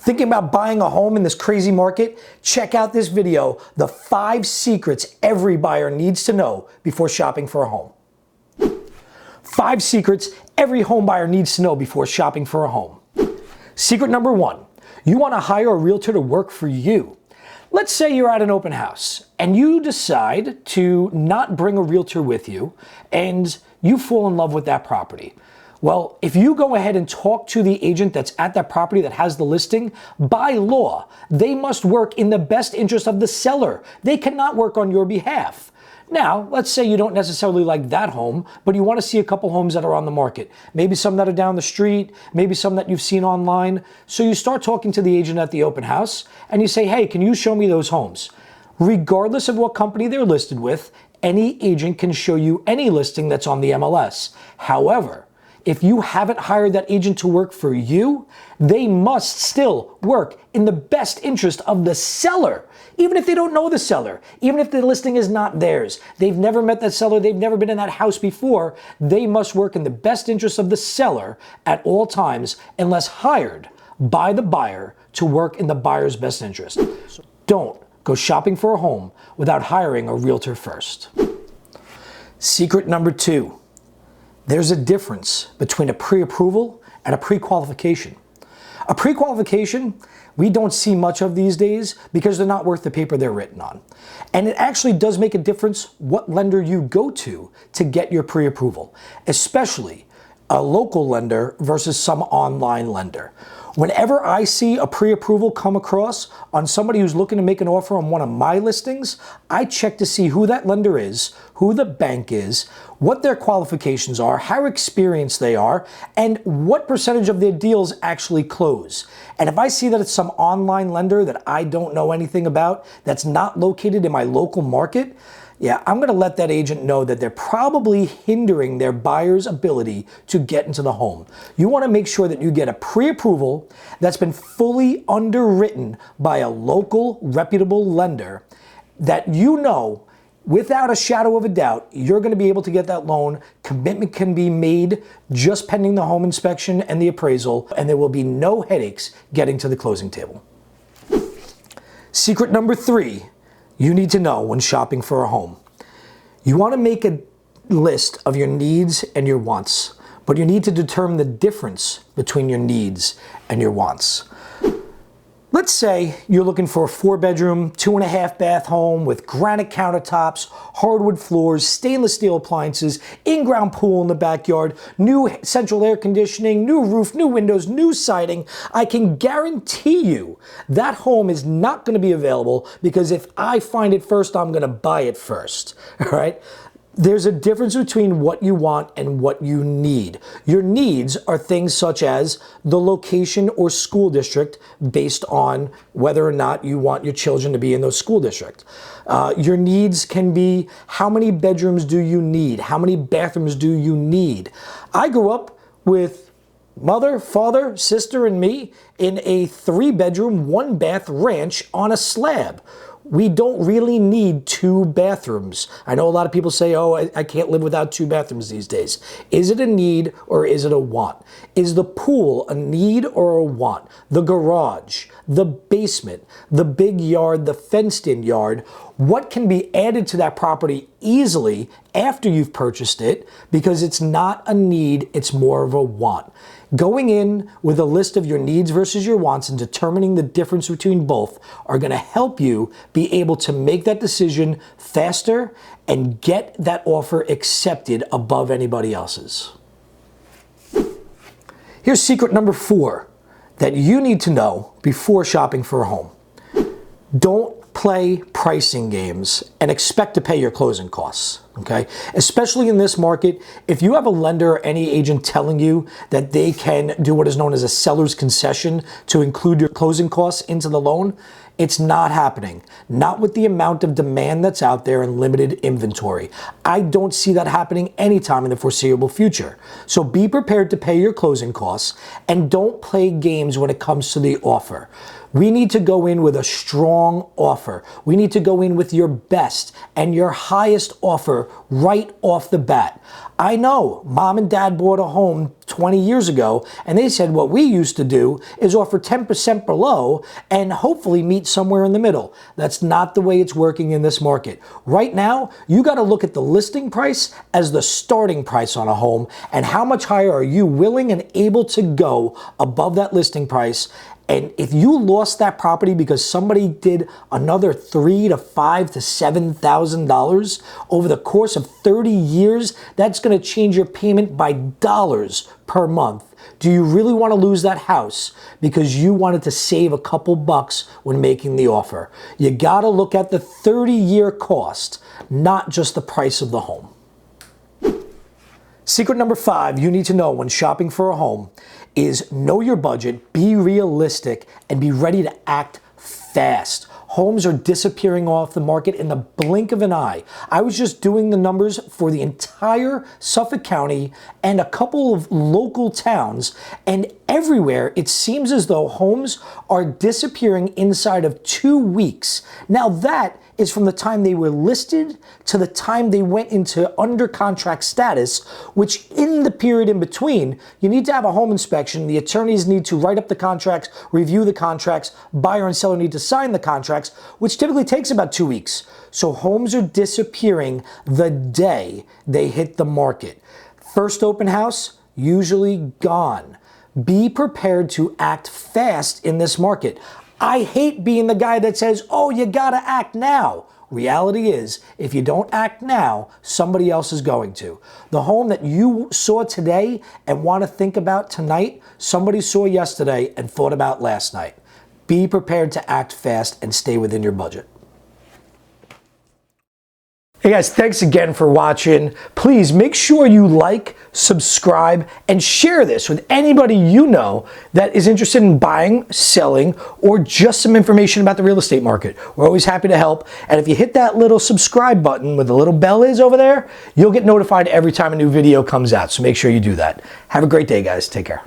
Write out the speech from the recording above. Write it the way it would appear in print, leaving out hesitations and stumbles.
Thinking about buying a home in this crazy market? Check out this video, the 5 secrets every buyer needs to know before shopping for a home. 5 secrets every home buyer needs to know before shopping for a home. Secret number 1, you want to hire a realtor to work for you. Let's say you're at an open house and you decide to not bring a realtor with you and you fall in love with that property. Well, if you go ahead and talk to the agent that's at that property that has the listing, by law, they must work in the best interest of the seller. They cannot work on your behalf. Now, let's say you don't necessarily like that home, but you want to see a couple homes that are on the market. Maybe some that are down the street, maybe some that you've seen online. So you start talking to the agent at the open house and you say, hey, can you show me those homes? Regardless of what company they're listed with, any agent can show you any listing that's on the MLS. However, if you haven't hired that agent to work for you, they must still work in the best interest of the seller. Even if they don't know the seller, even if the listing is not theirs, they've never met that seller, they've never been in that house before, they must work in the best interest of the seller at all times unless hired by the buyer to work in the buyer's best interest. So don't go shopping for a home without hiring a realtor first. Secret number 2. There's a difference between a pre-approval and a pre-qualification. A pre-qualification, we don't see much of these days because they're not worth the paper they're written on. And it actually does make a difference what lender you go to get your pre-approval, especially a local lender versus some online lender. Whenever I see a pre-approval come across on somebody who's looking to make an offer on one of my listings, I check to see who that lender is, who the bank is, what their qualifications are, how experienced they are, and what percentage of their deals actually close. And if I see that it's some online lender that I don't know anything about, that's not located in my local market, yeah, I'm going to let that agent know that they're probably hindering their buyer's ability to get into the home. You want to make sure that you get a pre-approval that's been fully underwritten by a local, reputable lender that you know, without a shadow of a doubt, you're going to be able to get that loan. Commitment can be made just pending the home inspection and the appraisal, and there will be no headaches getting to the closing table. Secret number 3. You need to know when shopping for a home. You want to make a list of your needs and your wants, but you need to determine the difference between your needs and your wants. Let's say you're looking for a 4-bedroom, 2.5-bath home with granite countertops, hardwood floors, stainless steel appliances, in-ground pool in the backyard, new central air conditioning, new roof, new windows, new siding. I can guarantee you that home is not going to be available because if I find it first, I'm going to buy it first. All right? There's a difference between what you want and what you need. Your needs are things such as the location or school district based on whether or not you want your children to be in those school district. Your needs can be how many bedrooms do you need? How many bathrooms do you need? I grew up with mother, father, sister, and me in a 3-bedroom, 1-bath ranch on a slab. We don't really need 2 bathrooms. I know a lot of people say, oh, I can't live without 2 bathrooms these days. Is it a need or is it a want? Is the pool a need or a want? The garage, the basement, the big yard, the fenced-in yard, what can be added to that property easily after you've purchased it because it's not a need, it's more of a want. Going in with a list of your needs versus your wants and determining the difference between both are going to help you be able to make that decision faster and get that offer accepted above anybody else's. Here's secret number 4 that you need to know before shopping for a home. Don't play pricing games and expect to pay your closing costs, okay? Especially in this market, if you have a lender or any agent telling you that they can do what is known as a seller's concession to include your closing costs into the loan, it's not happening. Not with the amount of demand that's out there and limited inventory. I don't see that happening anytime in the foreseeable future. So be prepared to pay your closing costs and don't play games when it comes to the offer. We need to go in with a strong offer. We need to go in with your best and your highest offer right off the bat. I know mom and dad bought a home 20 years ago, and they said what we used to do is offer 10% below and hopefully meet somewhere in the middle. That's not the way it's working in this market. Right now, you got to look at the listing price as the starting price on a home, and how much higher are you willing and able to go above that listing price. And if you lost that property because somebody did another $3,000 to $5,000 to $7,000 over the course of 30 years, that's going to change your payment by dollars per month. Do you really want to lose that house because you wanted to save a couple bucks when making the offer? You got to look at the 30-year cost, not just the price of the home. Secret number 5 you need to know when shopping for a home is know your budget, be realistic, and be ready to act fast. Homes are disappearing off the market in the blink of an eye. I was just doing the numbers for the entire Suffolk County and a couple of local towns, and everywhere it seems as though homes are disappearing inside of 2 weeks. Now that is from the time they were listed to the time they went into under contract status, which in the period in between, you need to have a home inspection. The attorneys need to write up the contracts, review the contracts, buyer and seller need to sign the contracts, which typically takes about 2 weeks. So homes are disappearing the day they hit the market. First open house, usually gone. Be prepared to act fast in this market. I hate being the guy that says, oh, you gotta act now. Reality is, if you don't act now, somebody else is going to. The home that you saw today and want to think about tonight, somebody saw yesterday and thought about last night. Be prepared to act fast and stay within your budget. Hey guys, thanks again for watching. Please make sure you like, subscribe, and share this with anybody you know that is interested in buying, selling, or just some information about the real estate market. We're always happy to help. And if you hit that little subscribe button where the little bell is over there, you'll get notified every time a new video comes out. So make sure you do that. Have a great day, guys. Take care.